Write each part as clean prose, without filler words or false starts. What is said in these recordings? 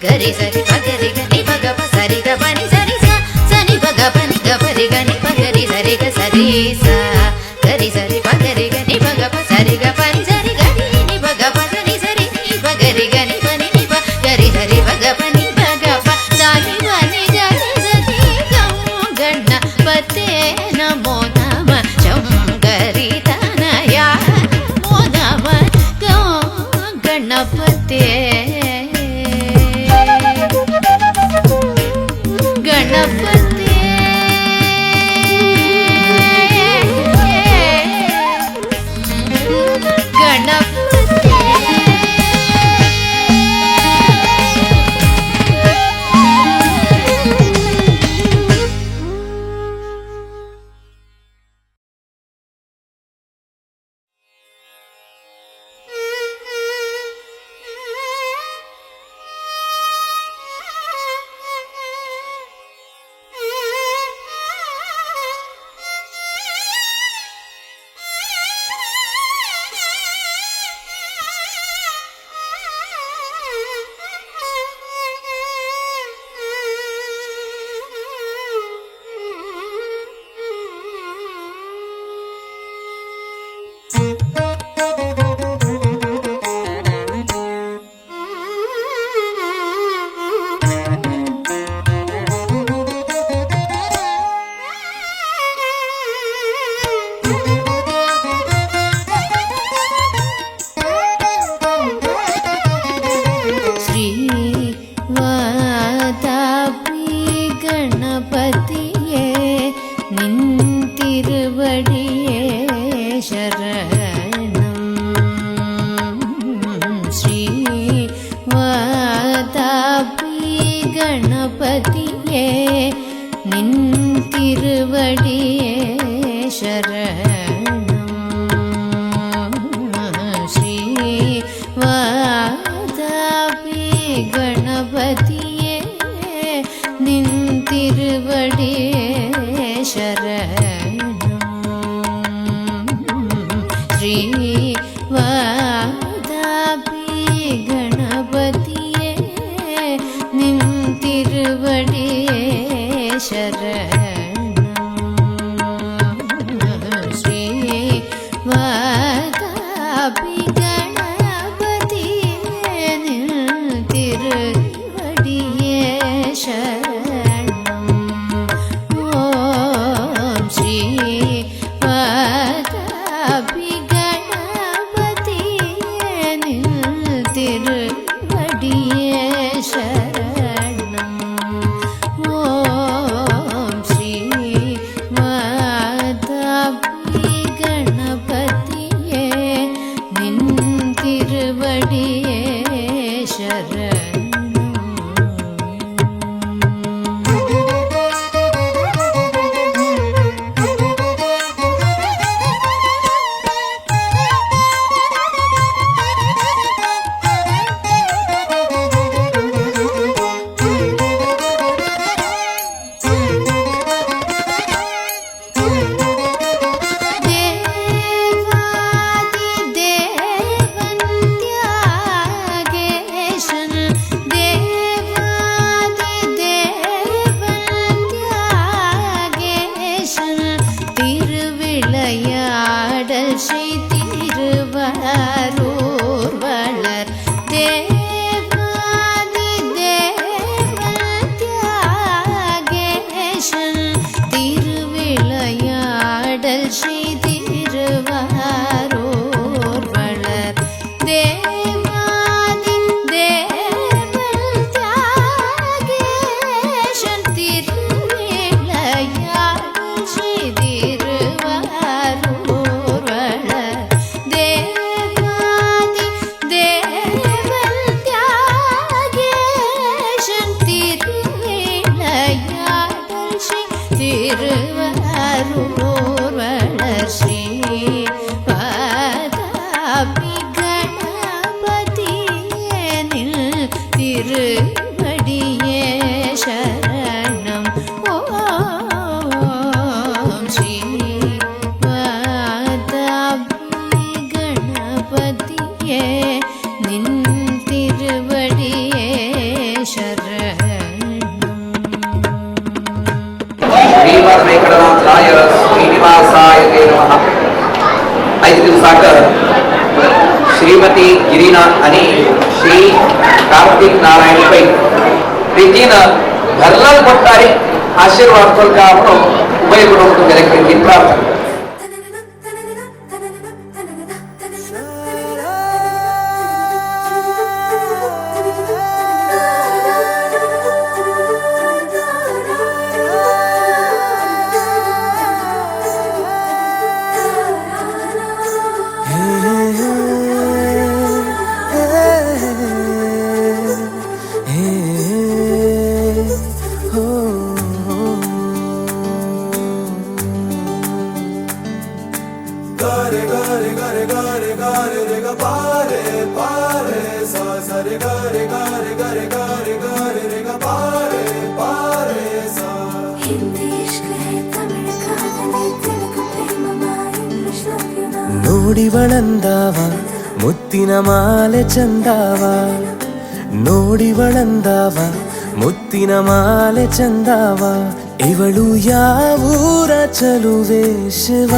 ಗರಿ ಸರಿ ಪಗರಿ ಗನಿ ಪಗ ಪ ಸರಿ ಗ ಪನಿ ಸರಿ ಸ ಸನಿ ಪಗ ಪನಿ ಗ ಪರಿ ಗನಿ ಪಗರಿ ಸರಿ ಗ ಸರಿ ಸ ಗರಿ ಸರಿ ಪಗರಿ ಗನಿ ಪಗ ಪ ಸರಿ ಗ ಪನಿ ಸರಿ ಗರಿ ನಿ ಪಗ ಪನಿ ಸರಿ ನಿ ಪಗರಿ ಗನಿ ಪನಿ ನಿ ಪ ಗರಿ ಸರಿ ಪಗ ಪನಿ ಪಗ ಪ ಸಾನಿ ಪನಿ ಗರಿ ಸರಿ ಗಂ ಗಣಪತೆ ನಮೋ ನಮ ಶಂ ಗರಿ ತನಯ ನಮೋ ನಮ ಗಣಪತೆ ಗಣಪತಿ ಗಣಪತಿ व्यवसायते नमः. 5 दिवसाक श्रीमती गिरीनाथ आणि श्री कार्तिक नारायण पै प्रीतीनं भरलाल भट्टारी आशीर्वाद फलका म्हणून उभय करून तुम्ही प्रार्थना. ನೋಡಿವಳಂದಾವ ಮುತ್ತಿನ ಮಾಲೆ ಚಂದಾವ, ನೋಡಿವಳಂದಾವ ಮುತ್ತಿನ ಮಾಲೆ ಚಂದಾವ, ಇವಳು ಯಾವೂರ ಚಲುವೆ ಶಿವ.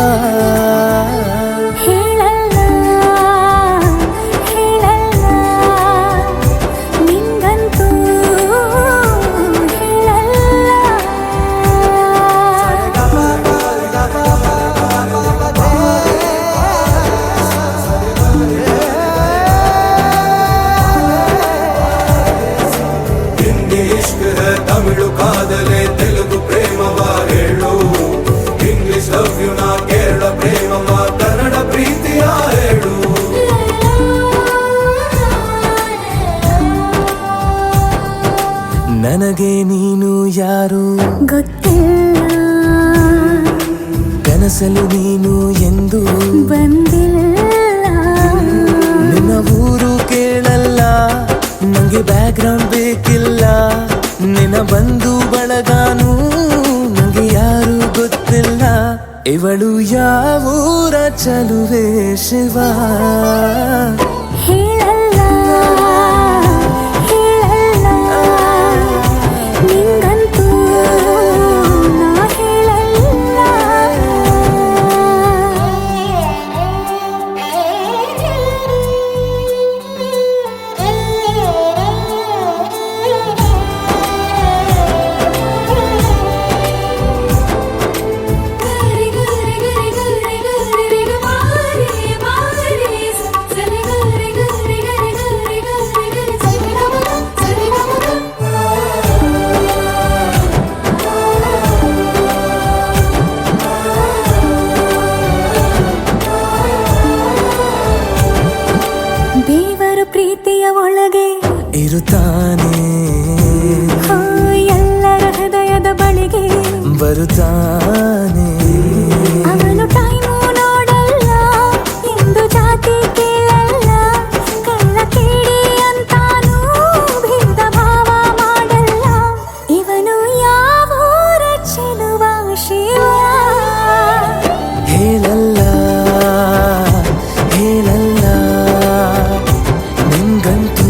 ತಮಿಳು ಕಾದಲೆ ತೆಲುಗು ಪ್ರೇಮವ ಹೇಳು, ಇಂಗ್ಲಿಷ್ ಲವ್ ಯು ನಾ ಕೇರಳ ಪ್ರೇಮವ ಕನ್ನಡ ಪ್ರೀತಿಯ ಹೇಳು. ನನಗೆ ನೀನು ಯಾರು ಗೊತ್ತಿಲ್ಲ, ಕನಸಲು ನೀನು ಎಂದು ಬಂದಿಲ್ಲ, ನಿನ್ನ ಊರು ಕೇಳಲ್ಲ, ನಂಗೆ ಬ್ಯಾಕ್ ಗ್ರೌಂಡ್ ಬೇಕಿಲ್ಲ, ನಿನ್ನ ಬಂಧು ಬಳಗಾನು ನಂಗೆ ಯಾರು ಗೊತ್ತಿಲ್ಲ, ಇವಳು ಯಾವೂರ ಚಲುವೆ ಶಿವ. ಹೇಳಲ್ಲ ಹೇಳಲ್ಲ ನಿಂಗಂತೂ ನಾ ಹೇಳಲ್ಲ. ದೇವರು ಪ್ರೀತಿಯ ಒಳಗೆ ಇರುತ್ತಾನೆ, ಎಲ್ಲರ ಹೃದಯದ ಬಳಿಗೆ ಬರುತ್ತಾನೆ, ಅವನು ಟೈಮು ನೋಡಲ್ಲ, ಎಂದು ಜಾತಿ ಕೇಳಲ್ಲ, ಕಳ್ಳ ಕೇಳಿ ಅಂತಾನೂ ಭೇದ ಭಾವ ಮಾಡಲ್ಲ, ಇವನು ಯಾವೂರ ಚೆಲುವ ಶಿವ. ಹೇಳಲ್ಲ ಹೇಳಲ್ಲ ನಿಂಗಂತೂ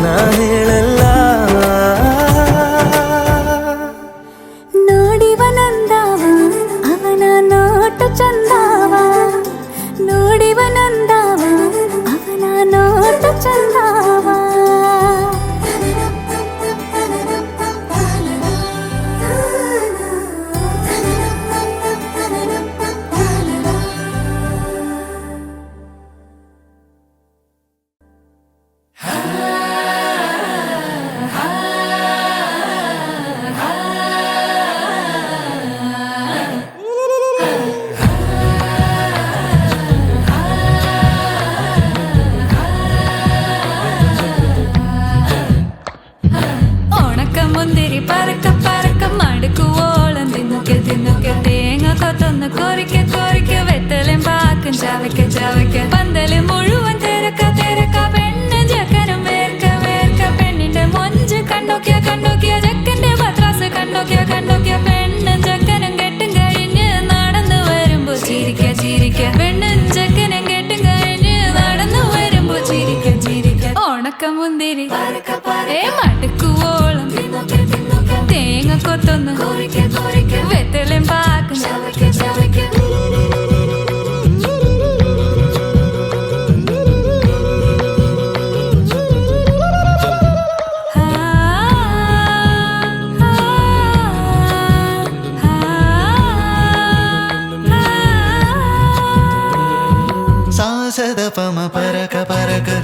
ನಾ ಹೇಳಲ್ಲ. ನೋಡಿವನಂದವ ಅವನ ನೋಟ ಚಂದವ, ನೋಡಿವನಂದವ ಅವನ ನೋಟ ಚಂದವ. ചവയ്ക്ക് പന്തല് മുഴുവൻ തിരക്ക പെണ്ണ് ജക്കനും വേർക്ക പെണ്ണിന്റെ മൊഞ്ച് കണ്ടോക്കിയ ജക്കന്റെ പത്രാസ് കണ്ടോക്കിയ പെണ്ണും ജക്കനും കെട്ടും കഴിഞ്ഞ് നടന്നു വരുമ്പോ ചിരിക്ക പെണ്ണും ജക്കനും കെട്ടും കഴിഞ്ഞ് നടന്നു വരുമ്പോ ചിരിക്ക ഉണക്കമുന്തിരി മടുക്കുവോളം തേങ്ങ കൊത്തൊന്ന് വെത്തലും പാക്കും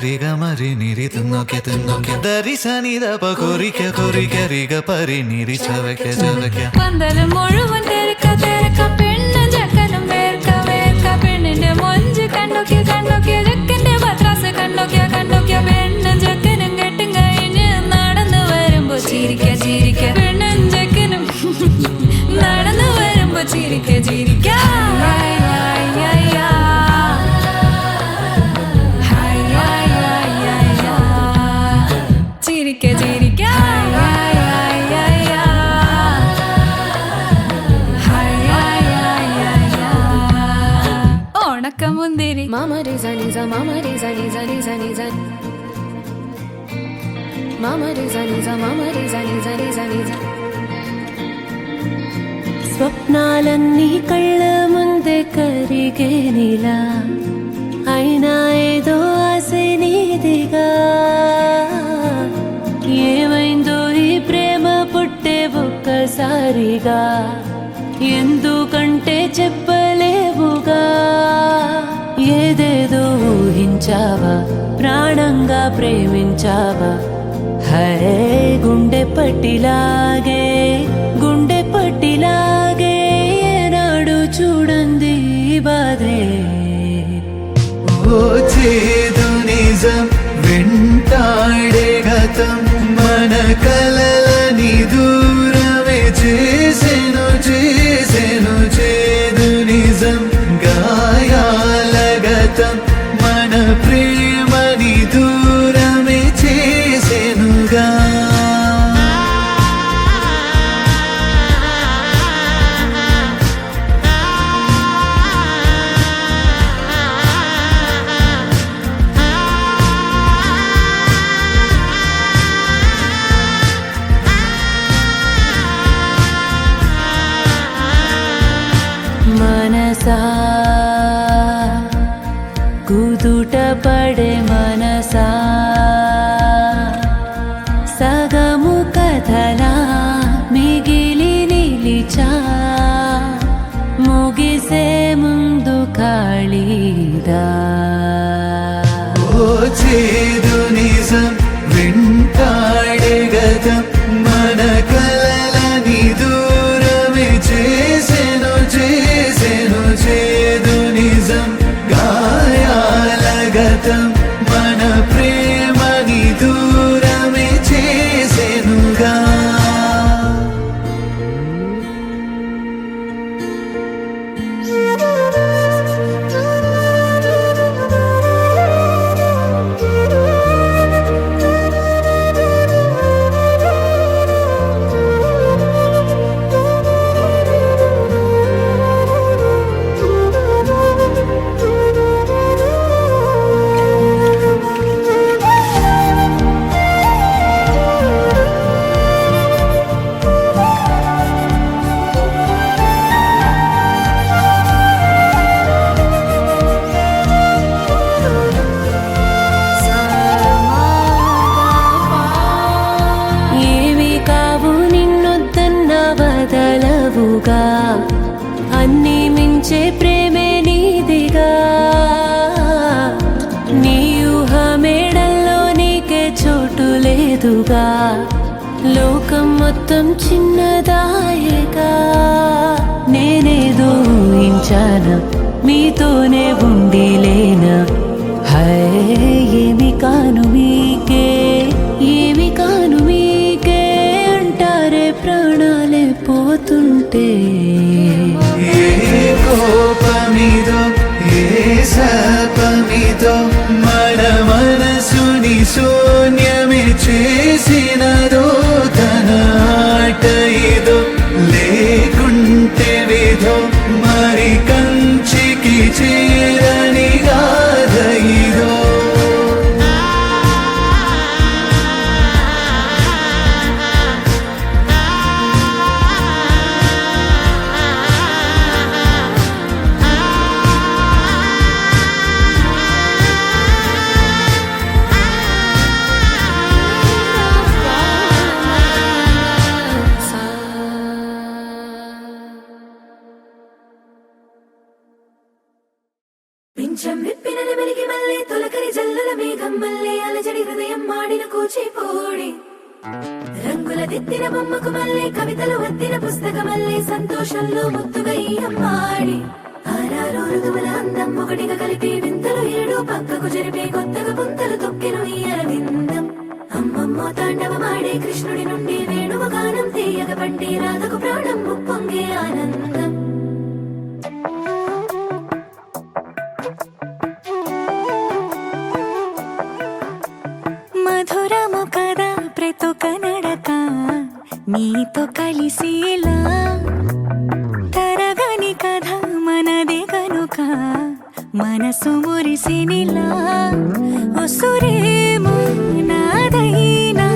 ರಿಗ ಮರಿ ನಿರಿ ತುನ್ನೋಕೆ ದರಿ ಸನಿ ದಪ ಕೊರಿಕೆ ಕೊರಿಕೆ ರಿಗ ಪರಿ ನಿರಿ ಚವಕೆ ಚವಕೆ പന്തല് മുഴുവൻ തിരക്ക തിരക്ക പെണ്ണ് ചക്കനും വേർക്ക വേർക്ക പെണ്ണിന്റെ മൊഞ്ച് കണ്ടോക്കിയ കണ്ടോക്കിയ ചെക്കന്റെ പത്രാസ് കണ്ടോക്കിയ കണ്ടോക്കിയ പെണ്ണും ചെക്കനും കെട്ടും കഴിഞ്ഞ് നടന്നു വരുമ്പോ ചിരിക്ക ചിരിക്ക പെണ്ണും ചെക്കനും നടന്നു വരുമ്പോ ചിരിക്ക ചിരിക്ക ചിരിക്ക ചിരിക്ക ഓണക്കമുന്തിരി Mama Reza Niza Mama Reza Niza Niza Niza Mama Reza Niza Mama Reza Niza Niza Niza స్వప్నాలన్నీ కళ్ళ ముందే కరిగేనిలా అయినా ఏదో ఆశ నీదిగా ఏమైందో ఈ ప్రేమ పుట్టే ఒక్కసారిగా ఎందుకంటే చెప్పలేవుగా ఏదేదో ఊహించావా ప్రాణంగా ప్రేమించావా హరే గుండె పట్టిలాగే నాడు చూడండి బాధే ఓ చేదు నిజం వెంటాడే గతం మన కలలని దూరమే చేసెను చేదు నిజం గాయాల గతం మన ప్రేమని దూరమే చేసెనుగా మనసా కుదుట పడే మనసా సగము కథలా మిగిలి నిలిచా ముగిసే ముందు ఖాళీదా ఓ చేదు నిజం వెంటాడే గతం మన కలలని దూరమే చేసెను చేదు నిజం గాయాల గతం మన ప్రేమని దూరమే చేసెనుగా ఏమి కావు నిన్నొద్దన్న వదలవుగా అన్నీ మించే ప్రేమే నీదిగా నీ ఊహ మేడల్లో నీకే చోటు లేదుగా లోకం మొత్తం చిన్నదాయేగా నేనేదో ఊహించానా మీతోనే ఉండిలేనా హై ఏమి కాను మీకే అంటారే ప్రాణాలే పోతుంటే ఏ కోపమిదో ఏ శాపమిదో మన మనసుని శూన్యమే చేసినదో తన ఆట ఇదో లేకుంటే విధో మరి కంచికి చేరని గాథ ఇదో రంగుల దిద్దిన బొమ్మకు మళ్ళీ కవితలు వద్దిన పుస్తకమల్లే సంతోషంలో ముద్దుగా ఈ అమ్మాడి ఆరారు ఋతువుల అందం ఒకటిగా కలిపి వింతలు ఏడు పక్కకు జరిపే కొత్తగా పుంతలు తొక్కెను ఈ అరవిందం అమ్మమ్మో తాండవమాడే కృష్ణుడి నుండి వేణువు గానం తీయగ పండి రాధకు ప్రాణం ముప్పొంగే ఆనందం మధురము కదా ప్రతొక నడక నీతో కలిసేలా తరగని కథ మనదే కనుక మనసు మురిసినిలా ఉసురేమో నాదైనా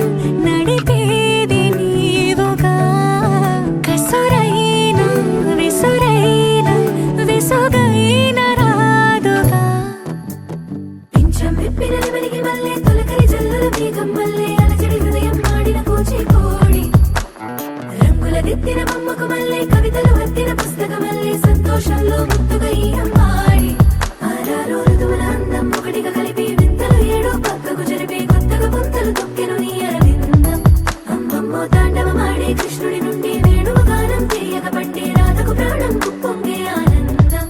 నడిపేది నీవుగా కసురైనా విసురైనా విసుగైన రాదుగా పింఛం విప్పిన వెలిగి మళ్ళీ తొలకరి జల్లుల మేఘం మళ్ళీ అలజడి హృదయం మాడిన కూచికోడి రంగుల దిద్దిన బొమ్మకు మళ్ళీ కవితలు వద్దిన పుస్తకమల్లే సంతోషంలో ముద్దుగా ఈ అమ్మాడి ఆరారు ఋతువుల అందం ఒకటిగా కలిపి వింతలు ఏడు పక్కకు జరిపే కొత్తగా పుంతలు తొక్కెను ఈ అరవిందం అమ్మమ్మో తాండవమాడే కృష్ణుడి నుండి వేణువు గానం తీయగ పండి రాధకు ప్రాణం పొంగే ఆనందం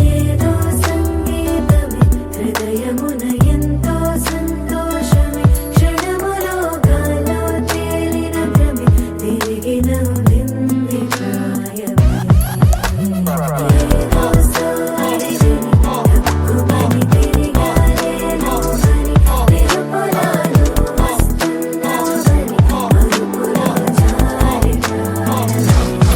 ఏదో సంగీతమే హృదయమున ఎంతో సంతోషమే క్షణములో గాలో తేలిన భ్రమే తిరిగి నవ్వింది ప్రాయమే ఏదో సోయరిని తక్కువని తిరిగాలేను అని నిరుపులాలు వస్తున్నావని మరుపులో జారి ప్రాణమే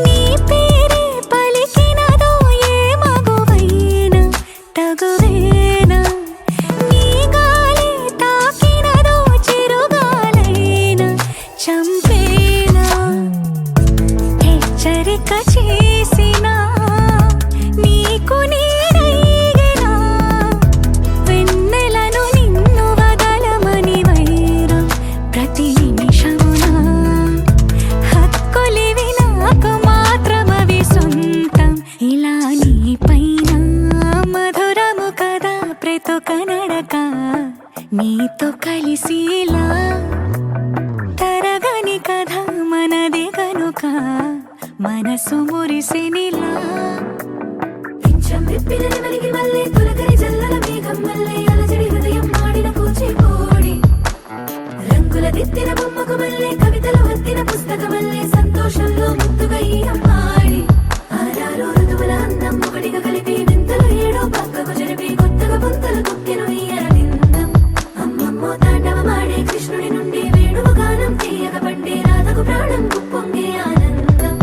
నీ పేరే పలికినదో ఏ మగువైనా తగువేనా నీ గాలి తాకినదో చిరుగాలైనా చంపేనా హెచ్చరిక చేసినా నీకు నేనైనా వెన్నెలను నిన్ను వదలమని వైరా ప్రతి నిమిషమునా హక్కులివి నాకు మాత్రమవి సొంతం ఇలా నీ పైన మధురము కదా ప్రతొక నడక నీతో కలిసేలా తరగని కథ మనదే కనుక మనసు మురిసినిలా పింఛం విప్పిన వెలిగి మళ్ళీ తొలకరి జల్లుల మేఘం మళ్ళీ అలజడి హృదయం మాడిన కూచికోడి రంగుల దిద్దిన బొమ్మకు మళ్ళీ కవితలు వద్దిన పుస్తకమల్లే సంతోషంలో ముద్దుగా ఈ అమ్మాడి ఆరారు ఋతువుల అందం ఒకటిగా కలిపి వింతలు ఏడు పక్కకు జరిపి కొత్తగా పుంతలు తొక్కెను ఈ అరవిందం అమ్మమ్మో తాండవమాడే కృష్ణుడి నుండి వేణువు గానం తీయగ పండి రాధకు ప్రాణం పొంగే ఆనందం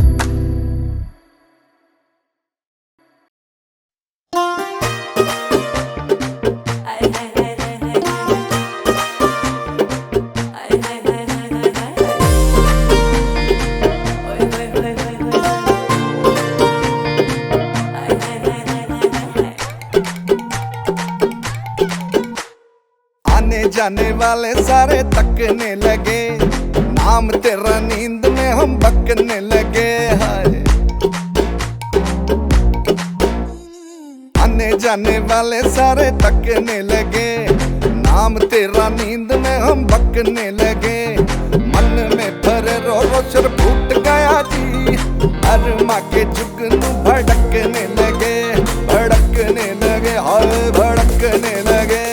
आने जाने वाले सारे तकने लगे नाम तेरा नींद में हम बकने लगे हाय आने जाने वाले सारे तकने लगे नाम तेरा नींद में हम बकने लगे मन में भरे रो शर फूट गया जी अरमा के जुगनू भड़कने लगे हाय भड़कने लगे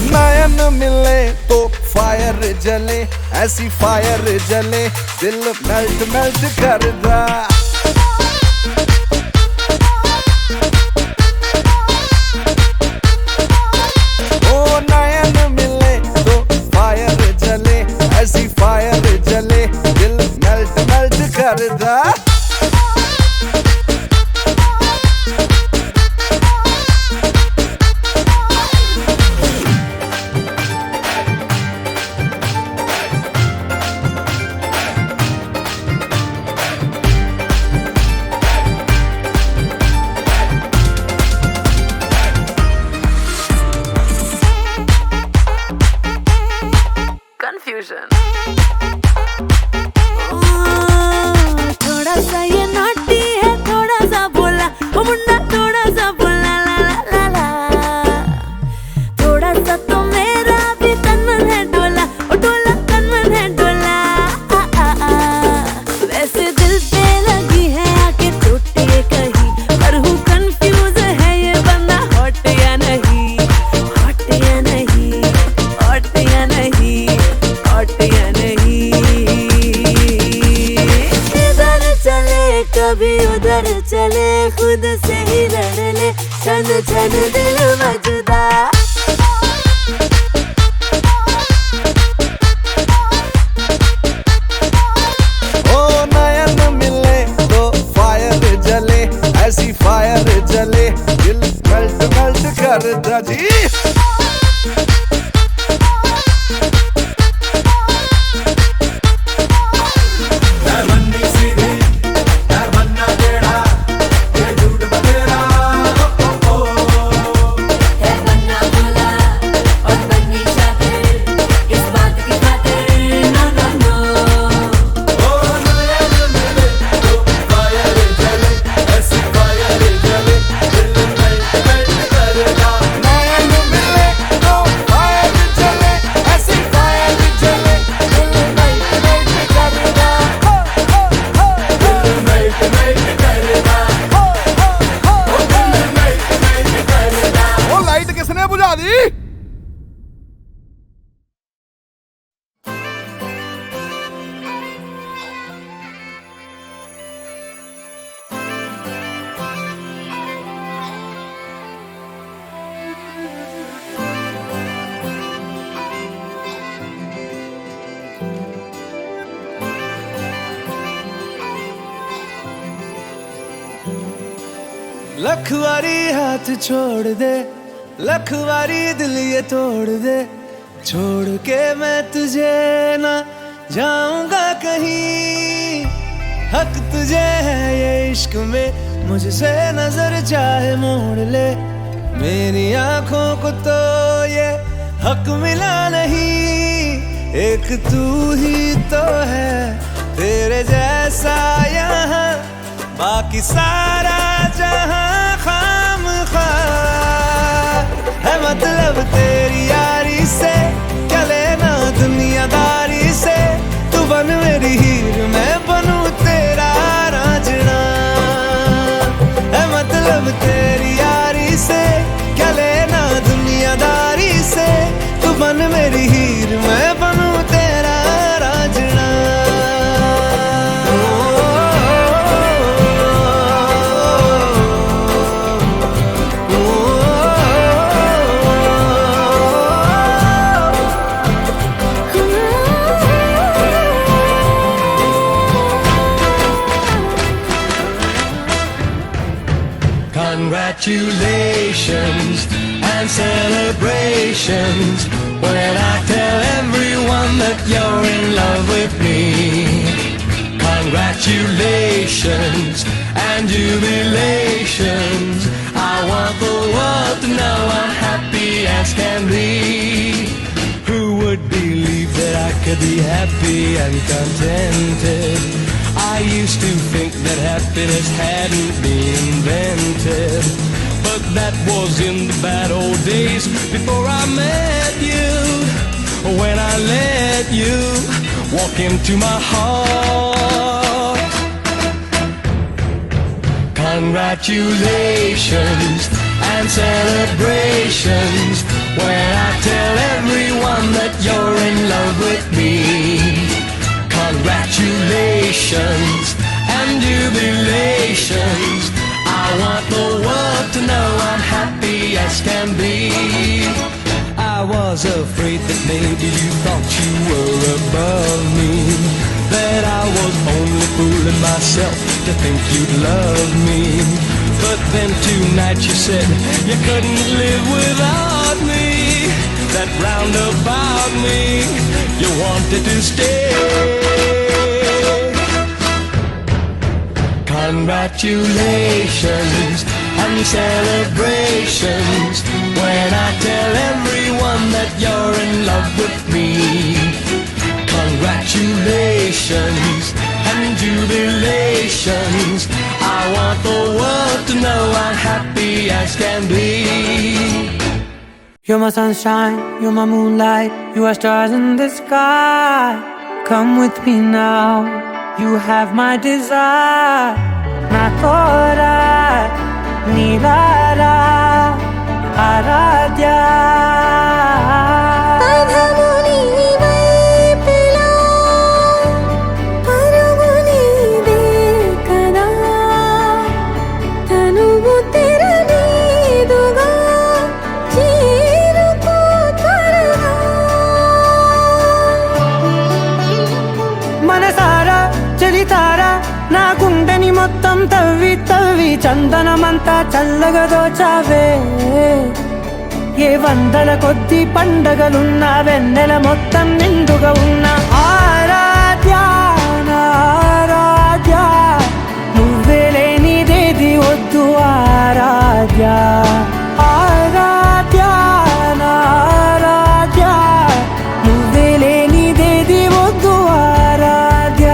नयन मिले तो फायर जले ऐसी फायर जले दिल मेल्ट मेल्ट कर दा कभी उधर चले खुद से ही लड़ ले छन छन दिल मजदा ओ नयन मिले तो फायर जले ऐसी फायर जले दिल मेल्ट मेल्ट करता जी लखवारी हाथ छोड़ दे लखवारी दिल ये तोड़ दे छोड़ के मैं तुझे ना जाऊंगा कहीं हक तुझे है ये इश्क में मुझसे नजर चाहे मोड़ ले मेरी आंखों को तो ये हक मिला नहीं एक तू ही तो है तेरे जैसा यहाँ बाकी सारा जहां खामखा है मतलब तेरी यारी से क्या लेना दुनियादारी से तू बन मेरी हीर मैं बनूं तेरा रांझना है मतलब तेरी यारी से क्या लेना दुनियादारी से तू बन मेरी हीर मैं बनूं तेरा Raanjhanaa Congratulations and celebrations when I tell everyone that you're in love with me. Congratulations and jubilations. I want the world to know I'm happy as can be. Who would believe that I could be happy and contented? I used to think that happiness hadn't been invented, but that was in the bad old days before I met you. When I let you walk into my heart. Congratulations and celebrations when I tell everyone that you're in love with me. Congratulations and jubilations. I want the world to know I'm happy as can be. I was afraid that maybe you thought you were above me, that I was only fooling myself to think you'd love me. But then tonight you said you couldn't live without me, that roundabout me you wanted to stay. Congratulations and celebrations when I tell everyone that you're in love with me. Congratulations and jubilations. I want the world to know I'm happy as can be. You're my sunshine, you're my moonlight, you are stars in the sky. Come with me now, you have my desire. Nakora, Nilara, Aradya. పరుగుని చందనమంతా చల్లగా దోచావే ఏ వందల కొద్ది పండగలున్న వెన్నెల మొత్తం నిండుగా ఉన్న ఆరాధ్య నా ఆరాధ్య నువ్వే లేనిదేది వద్దు ఆరాధ్య ఆరాధ్య నా ఆరాధ్య నువ్వే లేనిదేది వద్దు ఆరాధ్య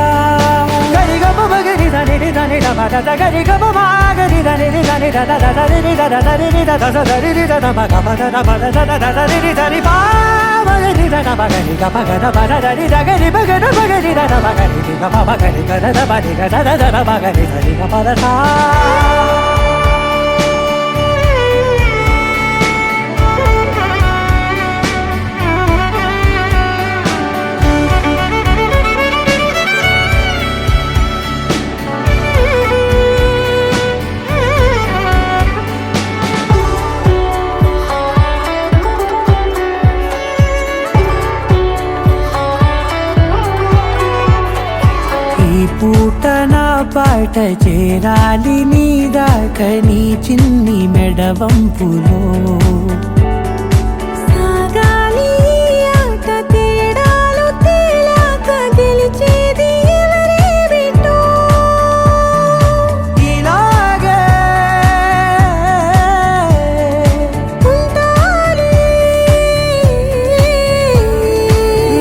గరిగ బగరి దని దని దమద గరిగ బగరి దని దని దద దరి దద దరి దద దరి దద మగ దద బద దద దరి దరి బాగరి దద బగరి గ బగద బద దరి దగరి బగద బగరి దద బగరి గ బగరి గ దద బడి గ దద దద బగరి దరి గ బద సా పూట నా పాట చేరాలి నీ దాకా నీ చిన్ని మెడవంపులో సాగాలి ఆట తేడాలు తేలాక గెలిచేది ఎవరే బిడ్డో ఇలాగే ఉంటాలి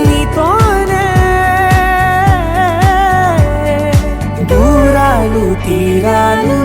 నీతోనే దూరాలు తీరాలు